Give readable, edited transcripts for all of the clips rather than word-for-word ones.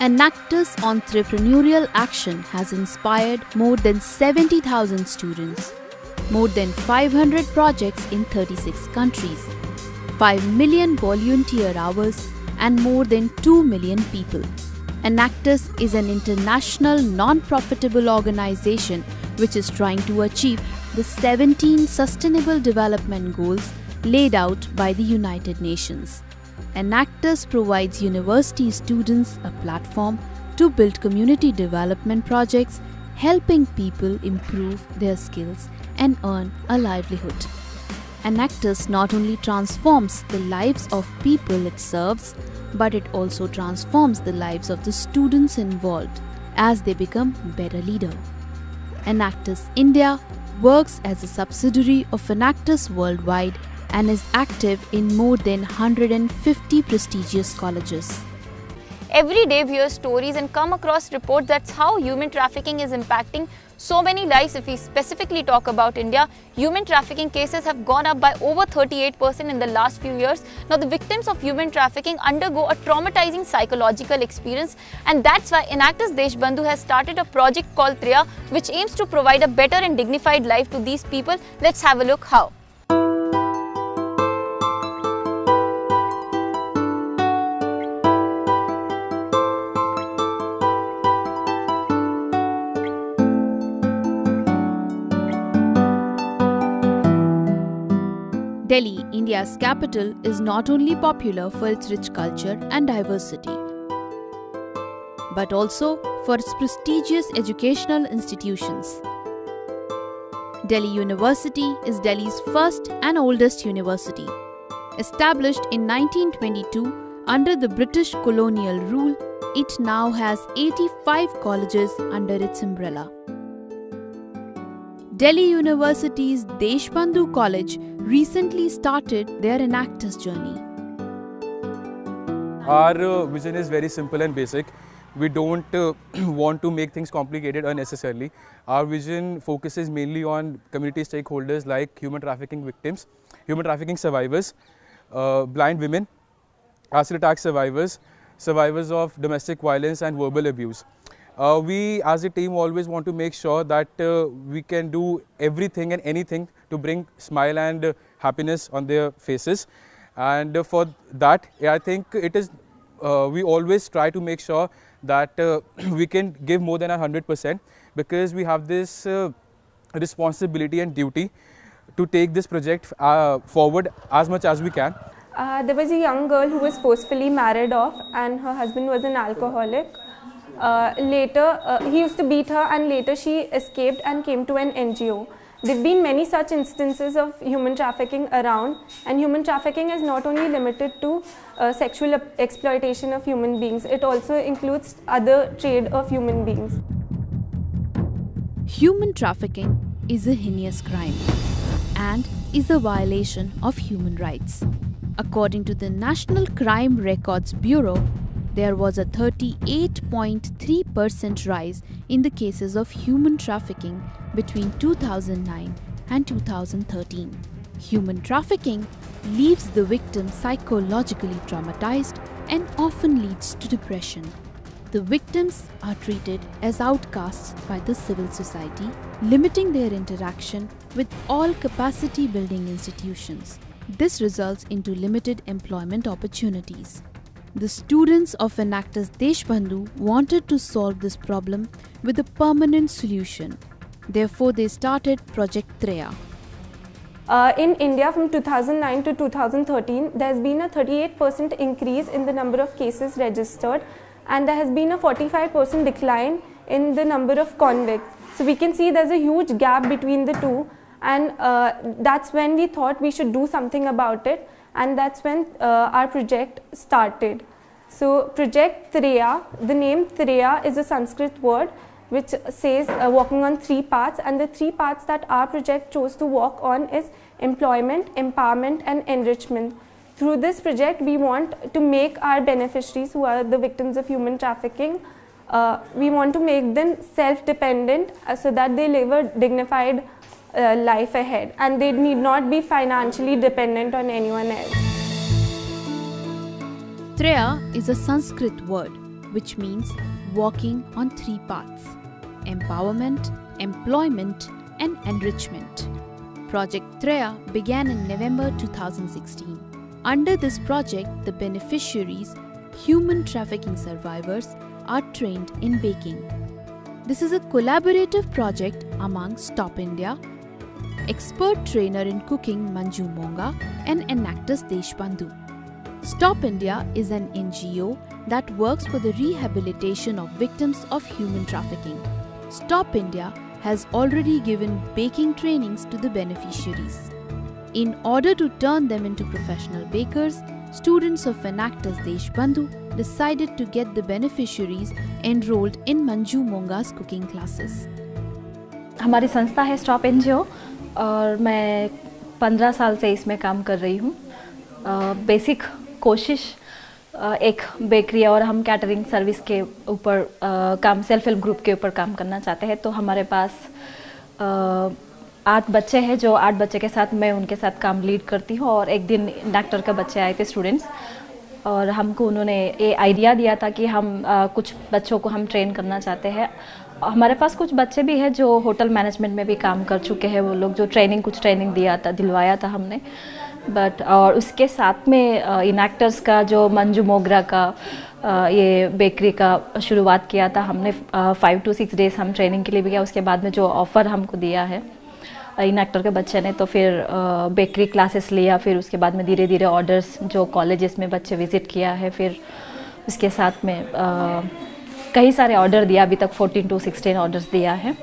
Enactus entrepreneurial action has inspired more than 70,000 students, more than 500 projects in 36 countries, 5 million volunteer hours and more than 2 million people. Enactus is an international non-profitable organization which is trying to achieve the 17 Sustainable Development Goals laid out by the United Nations. Enactus provides university students a platform to build community development projects, helping people improve their skills and earn a livelihood. Enactus not only transforms the lives of people it serves, but it also transforms the lives of the students involved as they become better leaders. Enactus India works as a subsidiary of Enactus Worldwide and is active in more than 150 prestigious colleges. Every day we hear stories and come across reports that's how human trafficking is impacting so many lives. If we specifically talk about India, human trafficking cases have gone up by over 38% in the last few years. Now the victims of human trafficking undergo a traumatizing psychological experience, and that's why Enactus Deshbandhu has started a project called Treya, which aims to provide a better and dignified life to these people. Let's have a look how. Delhi, India's capital, is not only popular for its rich culture and diversity, but also for its prestigious educational institutions. Delhi University is Delhi's first and oldest university. Established in 1922 under the British colonial rule, it now has 85 colleges under its umbrella. Delhi University's Deshbandhu College recently started their Enactus journey. Our vision is very simple and basic. We don't want to make things complicated unnecessarily. Our vision focuses mainly on community stakeholders like human trafficking victims, human trafficking survivors, blind women, acid attack survivors, survivors of domestic violence and verbal abuse. We as a team always want to make sure that we can do everything and anything to bring smile and happiness on their faces, and for that I think it is we always try to make sure that we can give more than 100%, because we have this responsibility and duty to take this project forward as much as we can. There was a young girl who was forcefully married off, and her husband was an alcoholic. Later, he used to beat her, and later she escaped and came to an NGO. There have been many such instances of human trafficking around, and human trafficking is not only limited to sexual exploitation of human beings, it also includes other trade of human beings. Human trafficking is a heinous crime and is a violation of human rights. According to the National Crime Records Bureau, there was a 38.3% rise in the cases of human trafficking between 2009 and 2013. Human trafficking leaves the victim psychologically traumatized and often leads to depression. The victims are treated as outcasts by the civil society, limiting their interaction with all capacity building institutions. This results into limited employment opportunities. The students of Enactus Deshbandhu wanted to solve this problem with a permanent solution. Therefore, they started Project Treya. In India, from 2009 to 2013, there has been a 38% increase in the number of cases registered, and there has been a 45% decline in the number of convicts. So we can see there's a huge gap between the two, and that's when we thought we should do something about it. And that's when our project started. So Project Treya, the name Treya is a Sanskrit word which says walking on three paths, and the three paths that our project chose to walk on is employment, empowerment and enrichment. Through this project, we want to make our beneficiaries, who are the victims of human trafficking, we want to make them self-dependent so that they live a dignified life ahead, and they need not be financially dependent on anyone else. Treya is a Sanskrit word which means walking on three paths: empowerment, employment, and enrichment. Project Treya began in November 2016. Under this project, the beneficiaries, human trafficking survivors, are trained in baking. This is a collaborative project among Stop India, expert trainer in cooking Manju Monga, and Enactus Deshbandhu. Stop India is an NGO that works for the rehabilitation of victims of human trafficking. Stop India has already given baking trainings to the beneficiaries. In order to turn them into professional bakers, students of Enactus Deshbandhu decided to get the beneficiaries enrolled in Manju Monga's cooking classes. हमारी संस्था है stop NGO और मैं 15 साल से इसमें काम कर रही हूँ। बेसिक कोशिश एक बेकरी और हम कैटरिंग सर्विस के ऊपर काम, सेल्फ हेल्प ग्रुप के ऊपर काम करना चाहते हैं। तो हमारे पास 8 बच्चे हैं, जो 8 बच्चे के साथ मैं उनके साथ काम लीड करती हूँ। और एक दिन डॉक्टर के बच्चे आए थे स्टूडेंट्स, और हमको उन्होंने ये आइडिया दिया था कि हम कुछ बच्चों को हम ट्रेन करना चाहते हैं। हमारे पास कुछ बच्चे भी हैं जो होटल मैनेजमेंट में भी काम कर चुके हैं, वो लोग जो कुछ ट्रेनिंग दिलवाया था हमने। बट और उसके साथ में इनैक्टर्स का जो मंजू मोगरा का ये बेकरी का शुरुआत किया था हमने। 5 to 6 डेज़ हम ट्रेनिंग के लिए भी गया। उसके बाद में जो ऑफ़र हमको दिया है इनैक्टर के बच्चे ने, तो फिर बेकरी क्लासेस लिया। फिर उसके बाद में धीरे धीरे ऑर्डर्स जो कॉलेजेस में बच्चे विज़िट किया है, फिर उसके साथ में कई सारे ऑर्डर दिया। अभी तक 14 to 16 ऑर्डर्स दिया है।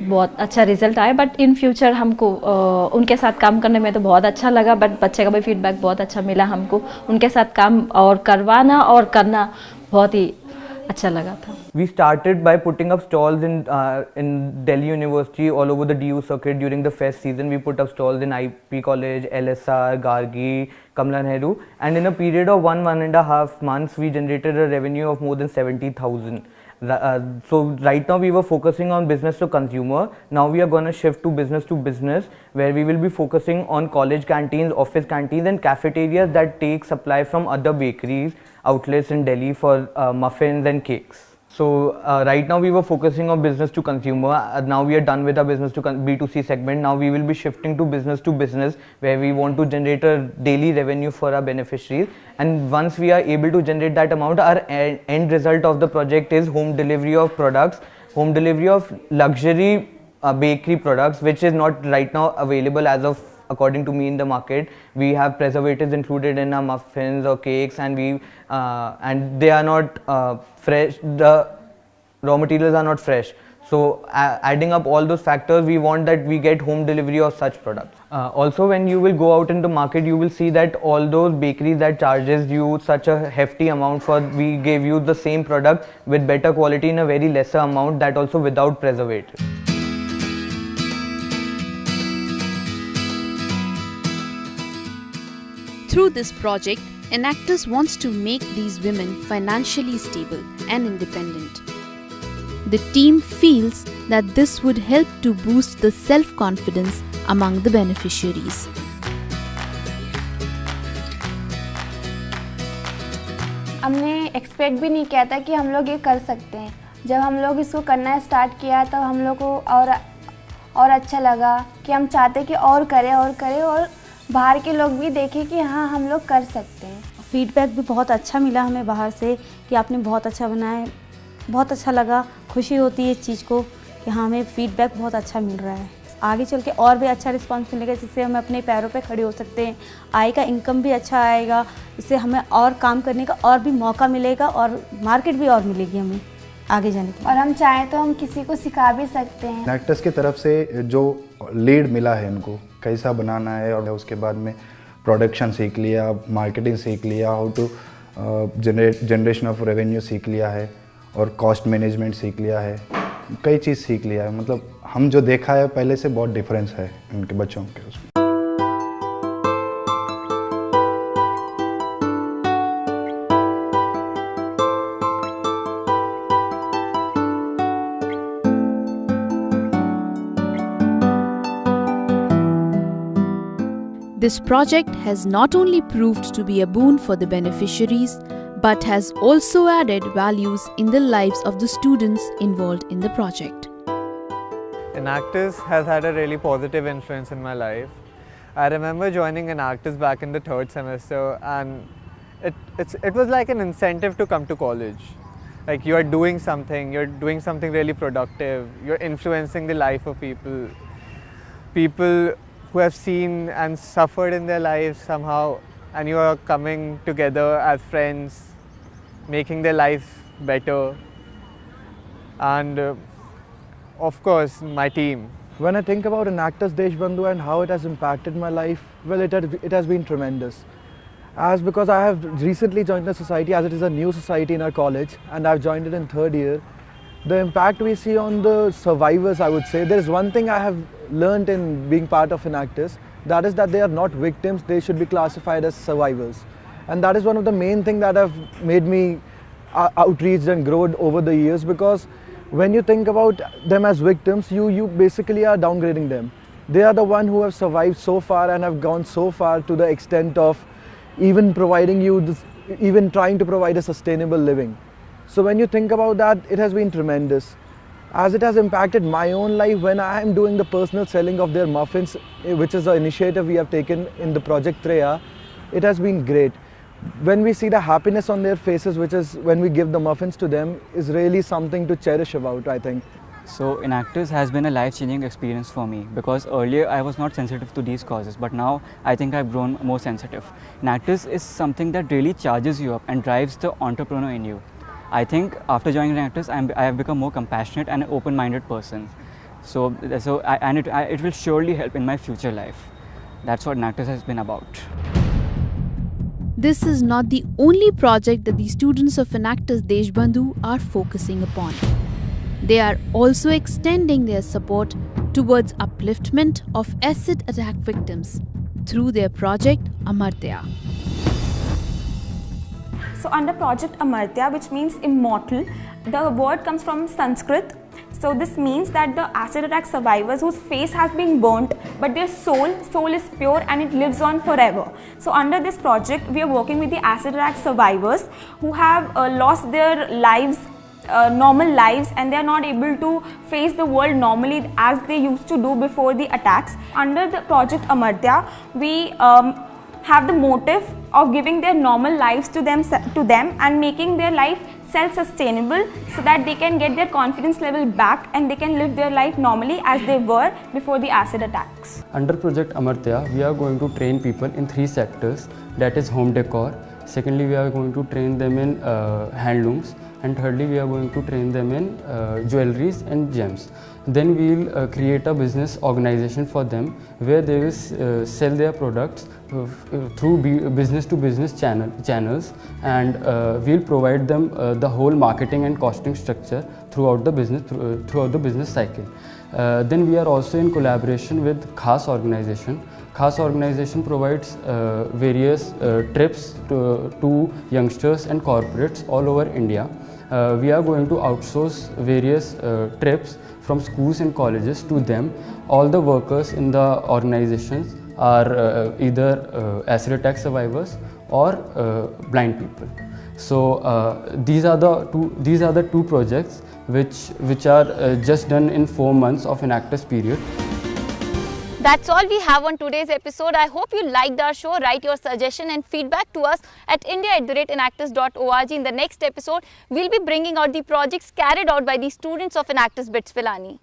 बहुत अच्छा रिजल्ट आया। बट इन फ्यूचर हमको उनके साथ काम करने में तो बहुत अच्छा लगा। बट बच्चे का भी फीडबैक बहुत अच्छा मिला हमको। उनके साथ काम और करवाना और करना बहुत ही अच्छा लगा था। We started by putting up stalls in Delhi University, all over the DU circuit during the fest season. We put up stalls in IP College, LSR, Gargi, Kamla Nehru, and in a period of 1.5 months, we generated a revenue of more than 70,000. So right now we were focusing on business to consumer. Now we are going to shift to business, where we will be focusing on college canteens, office canteens, and cafeterias that take supply from other bakeries outlets in Delhi for muffins and cakes. So right now we were focusing on business to consumer. Now we are done with our business to B2C segment. Now we will be shifting to business, where we want to generate a daily revenue for our beneficiaries. And once we are able to generate that amount, our end result of the project is home delivery of products, home delivery of luxury bakery products, which is not right now available as of according to me in the market. We have preservatives included in our muffins or cakes, and they are not fresh. The raw materials are not fresh. So adding up all those factors, we want that we get home delivery of such products. Also, when you will go out in the market, you will see that all those bakeries that charges you such a hefty amount for, we gave you the same product with better quality in a very lesser amount, that also without preservatives. Through this project, Enactus wants to make these women financially stable and independent. The team feels that this would help to boost the self-confidence among the beneficiaries. हमने expect भी नहीं किया था कि हम लोग ये कर सकते हैं। जब हम लोग इसको करना स्टार्ट किया तब हम लोग को और अच्छा लगा कि हम चाहते कि और करें और बाहर के लोग भी देखें कि हाँ हम लोग कर सकते हैं। फीडबैक भी बहुत अच्छा मिला हमें बाहर से कि आपने बहुत अच्छा बनाया है। बहुत अच्छा लगा, खुशी होती है इस चीज़ को कि हाँ हमें फीडबैक बहुत अच्छा मिल रहा है। आगे चल के और भी अच्छा रिस्पांस मिलेगा, जिससे हम अपने पैरों पे खड़े हो सकते हैं। आय का इनकम भी अच्छा आएगा, इससे हमें और काम करने का और भी मौका मिलेगा और मार्केट भी और मिलेगी हमें आगे जाने की। और हम चाहें तो हम किसी को सिखा भी सकते हैं। एनैक्टस की तरफ से जो लीड मिला है इनको कैसा बनाना है, और उसके बाद में प्रोडक्शन सीख लिया, मार्केटिंग सीख लिया, how to generation of revenue सीख लिया है, और कॉस्ट मैनेजमेंट सीख लिया है। कई चीज़ सीख लिया है। मतलब हम जो देखा है पहले से बहुत डिफरेंस है इनके बच्चों के उसमें। This project has not only proved to be a boon for the beneficiaries, but has also added values in the lives of the students involved in the project. Enactus has had a really positive influence in my life. I remember joining Enactus back in the 3rd semester, and it was like an incentive to come to college. Like, you're doing something really productive, you're influencing the life of people who have seen and suffered in their lives somehow, and you are coming together as friends, making their life better, and of course my team. When I think about Enactus Deshbandhu and how it has impacted my life, well, it has been tremendous. Because I have recently joined the society, as it is a new society in our college, and I've joined it in 3rd year. The impact we see on the survivors, I would say, there is one thing I have learned in being part of Enactus, that is that they are not victims, they should be classified as survivors. And that is one of the main things that have made me outreach and grow over the years, because when you think about them as victims, you basically are downgrading them. They are the one who have survived so far and have gone so far to the extent of even providing you this, even trying to provide a sustainable living. So when you think about that, it has been tremendous. As it has impacted my own life when I am doing the personal selling of their muffins, which is the initiative we have taken in the Project Treya, it has been great. When we see the happiness on their faces, which is when we give the muffins to them, is really something to cherish about, I think. So Enactus has been a life-changing experience for me, because earlier I was not sensitive to these causes, but now I think I've grown more sensitive. Enactus is something that really charges you up and drives the entrepreneur in you. I think after joining Enactus, I have become more compassionate and an open-minded person. It will surely help in my future life. That's what Enactus has been about. This is not the only project that the students of Enactus Deshbandhu are focusing upon. They are also extending their support towards upliftment of acid attack victims through their project Amartya. So under Project Amartya, which means immortal, the word comes from Sanskrit. So this means that the acid attack survivors whose face has been burnt, but their soul is pure and it lives on forever. So under this project, we are working with the acid attack survivors who have lost their lives, normal lives, and they are not able to face the world normally as they used to do before the attacks. Under the Project Amartya, we have the motive of giving their normal lives to them and making their life self-sustainable, so that they can get their confidence level back and they can live their life normally as they were before the acid attacks. Under Project Amartya, we are going to train people in 3 sectors, that is home decor. Secondly, we are going to train them in handlooms, and thirdly, we are going to train them in jewelries and gems. Then we will create a business organization for them where they will sell their products through business-to-business channels, and we'll provide them the whole marketing and costing structure throughout the business cycle. Then we are also in collaboration with Khas organization. Khas organization provides various trips to youngsters and corporates all over India. We are going to outsource various trips from schools and colleges to them. All the workers in the organizations are either acid attack survivors or blind people. So these are the two projects which are just done in 4 months of Enactus period. That's all we have on today's episode. I hope you liked our show. Write your suggestion and feedback to us at india@enactus.org. In the next episode, we'll be bringing out the projects carried out by the students of Enactus Bits Pilani.